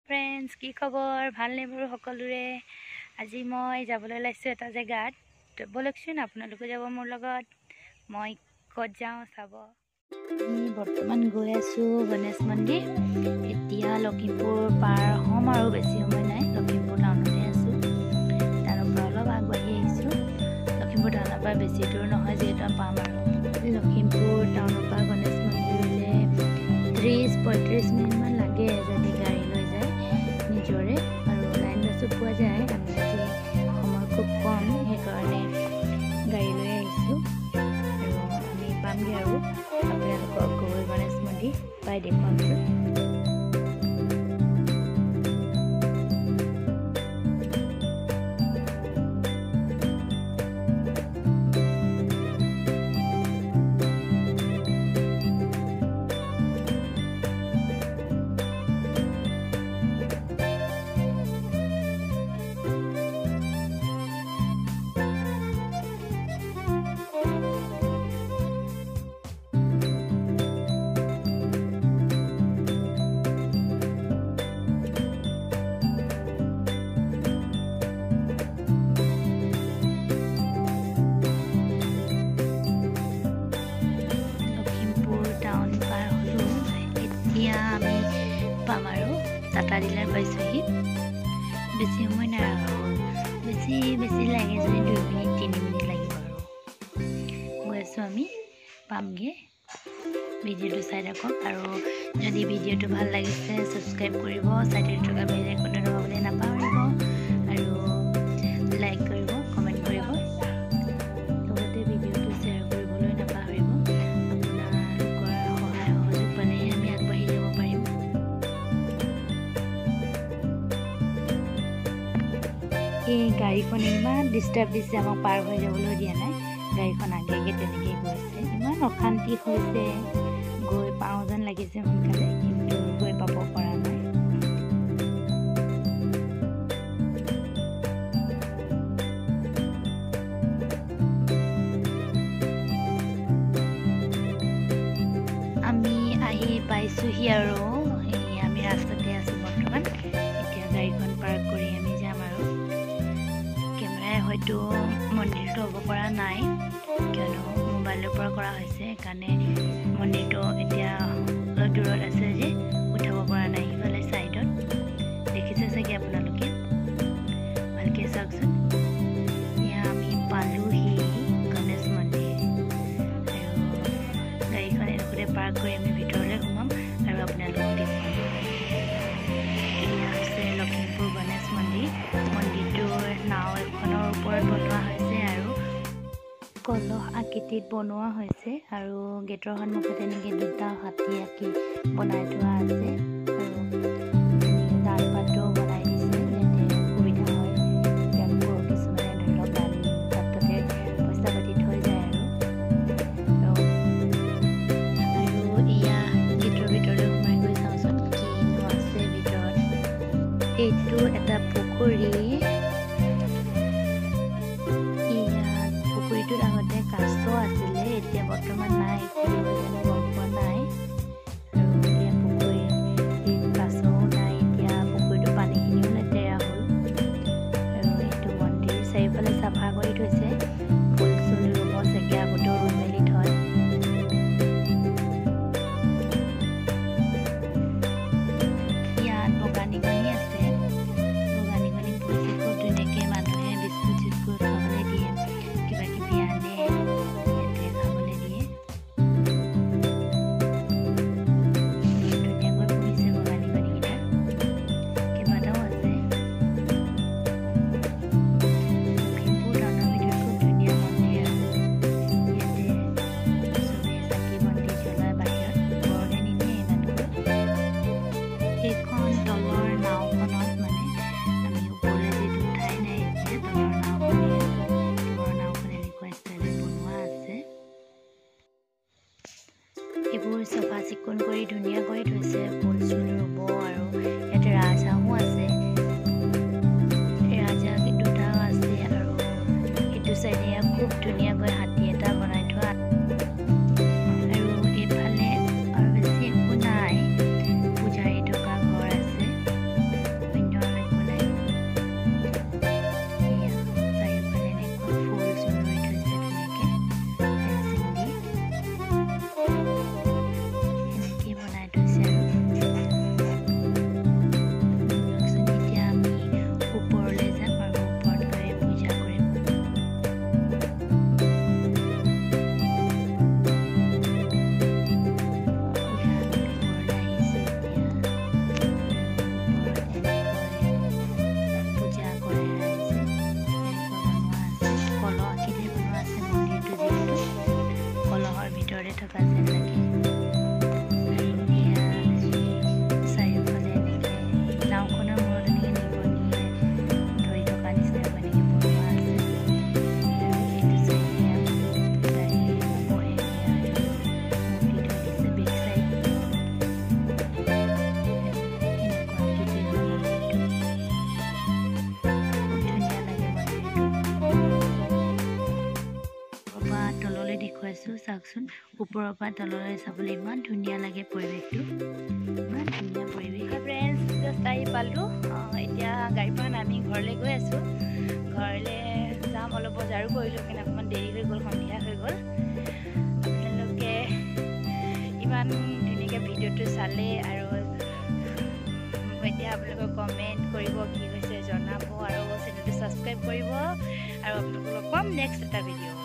friends की खबर भालने बर सकलोरे আজি মই যাবলৈ লাইছো এটা জায়গাত বলকচোন আপোনালোকে যাব মোৰ লগত মই কত যাও চাব আমি বৰ্তমান গৈ আছো গণেশ মন্দিৰ এতিয়া লখিমপুৰ পাৰ হম আৰু বেছি সময় নাই লখিমপুৰ টাউনতে আছো তাৰ পৰা অলপ আগবাঢ়ি আহিছো লখিমপুৰ টাউনৰ পৰা বেছি দূৰ নহয় যেটা পাম আৰু লখিমপুৰ টাউনৰ পৰা গণেশ মন্দিৰলৈ 30-35 মিনিট মান লাগে যদি গাড়ী লৈ যায় নিজৰে আৰু লাইন বাছও পোৱা যায় আমি আজি সময় খুব কম সেইকাৰণে গাড়ী লৈ আহিছোঁ আৰু আমি পামগৈ আৰু আপোনালোকক গৈ গণেশ মন্দিৰ পাই দেখুৱাম टाटा डिलार पाइछहि बेसी समय ना बेसी लागे जदि 2 मिनिट 3 मिनिट লাগিব আৰু গৈছো আমি পামগে ভিডিওটো চাই ৰাখক আৰু যদি ভিডিওটো ভাল লাগিছে সাবস্ক্ৰাইব কৰিব সাইডে থকা বেল আইকনটো দবাবলৈ নাপাহৰিব আৰু লাইক কৰিব কমেন্ট কৰিব লগতে ভিডিওটো শেয়াৰ কৰিবলৈ নাপাহৰিব আপোনালোকৰ সহায় সহযোগ পালে আমি আগবাঢ়ি যাব পাৰিম এই গাড়ীখন ইমান ডিস্টাৰ্ব দিছে আমাক পাৰ হৈ যাবলৈ দিয়া নাই গাড়ীখন আগেগে তেনেকৈ গৈছে ইমান অশান্তি হৈছে গৈ পাওঁ যেন লাগিছে সোনকালে কিন্তু গৈ পাব পৰা নাই আমি আহি পাইছোহি আৰু আমি ৰাস্তাতে আছো বৰ্তমান এতিয়া গাড়ীখন পাৰ্ক কৰি আমি যাম আৰু হয়তো মন্দিৰটো হ'ব পৰা নাই কিয়নো মোবাইলৰ পৰা কৰা হৈছে সেইকাৰণে মন্দিৰটো এতিয়া অলপ দূৰত আছে যে উঠাব পৰা নাই ইফালে সাইডত দেখিছে চাগে আপোনালোকে ভালকৈ চাওকচোন এতিয়া আমি পালোহি গণেশ মন্দিৰ আৰু গাড়ীখন এনেকৈ পাৰ্ক কৰি আমি ভিতৰলৈ সোমাম আৰু আপোনালোকক দেখুৱাম এয়া হৈছে লখিমপুৰ গণেশ মন্দিৰ মন্দিৰটোৰ নাও এখনৰ ওপৰত বনোৱা হৈছে আৰু কলহ আকৃতিত বনোৱা হৈছে আৰু গেটৰ সন্মুখত এনেকৈ দুটা হাতী আঁকি বনাই থোৱা আছে আৰু দান পাত্ৰও বনাই দিছে যাতে সুবিধা হয় তেওঁলোকৰ কিছুমানে ধৰি লওক দান পাত্ৰতে পইচা পাতি থৈ যায় আৰু এয়া গেটৰ ভিতৰলৈ সোমাই গৈ চাওঁচোন কিনো আছে ভিতৰত এইটো এটা পুখুৰী আগতে কাছ আছিলে এতিয়া বৰ্তমান নাই গম পোৱা নাই আৰু এতিয়া পুখুৰী কাছও নাই এতিয়া পুখুৰীটো পানীখিনিও লেতেৰা হ'ল আৰু এইটো মন্দিৰ চাৰিওফালে চাফা কৰি থৈছে ফুল চুল ৰুব চাগে আগতেও ৰুই মেলি থয় ইয়াত বগা নিগনি আছে বগা নিগনি পুহিছে খুব ধুনীয়াকৈ মানুহে বিস্কুট চিস্কুট খাবলৈ দিয়ে কিবা কিবি আনে ইয়াতে খাবলৈ দিয়ে ধুনীয়াকৈ পুহিছে বগা নিগনিকেইটা কেইবাটাও আছে লখিমপুৰ টাউনৰ ভিতৰত খুব ধুনীয়া মন্দিৰ আৰু ইয়াতে চবেই চাকি বন্তি জ্বলাই বাহিৰত ঘৰলৈ নিনিয়ে ইমানকৈ এইখন তলৰ নাওখনত মানে আমি ওপৰলৈ যিটো উঠাই নাই এতিয়া তলৰ নাওখন এনেকুৱা ষ্টাইলত বনোৱা আছে এইবোৰ চফা চিকুণ কৰি ধুনীয়া কৰি থৈছে ফুল চুল ৰুব আৰু ইয়াতে ৰাজহাঁহো আছে ৰাজহাঁহ দুটাও আছে আৰু সেইটো চাইডে খুব ধুনীয়াকৈ হাতী এটা বনাই থোৱা আৰু এইফালে আৰু বেছি একো নাই পূজাৰী থকা ঘৰ আছে আছোঁ চাওকচোন ওপৰৰ পৰা তললৈ চাবলৈ ইমান ধুনীয়া লাগে পৰিৱেশটো ইমান ধুনীয়া পৰিৱেশ ফ্ৰেণ্ডছ জাষ্ট আহি পালোঁ এতিয়া গাড়ীৰ পৰা নামি ঘৰলৈ গৈ আছোঁ ঘৰলৈ যাম অলপ বজাৰো কৰিলোঁ কিন্তু অকণমান দেৰি হৈ গ'ল সন্ধিয়া হৈ গ'ল আপোনালোকে ইমান ধুনীয়াকৈ ভিডিঅ'টো চালে আৰু এতিয়া আপোনালোকে কমেণ্ট কৰিব কি হৈছে জনাব আৰু চেনেলটো ছাবস্ক্ৰাইব কৰিব আৰু আপোনালোকক ক'ম নেক্সট এটা ভিডিঅ'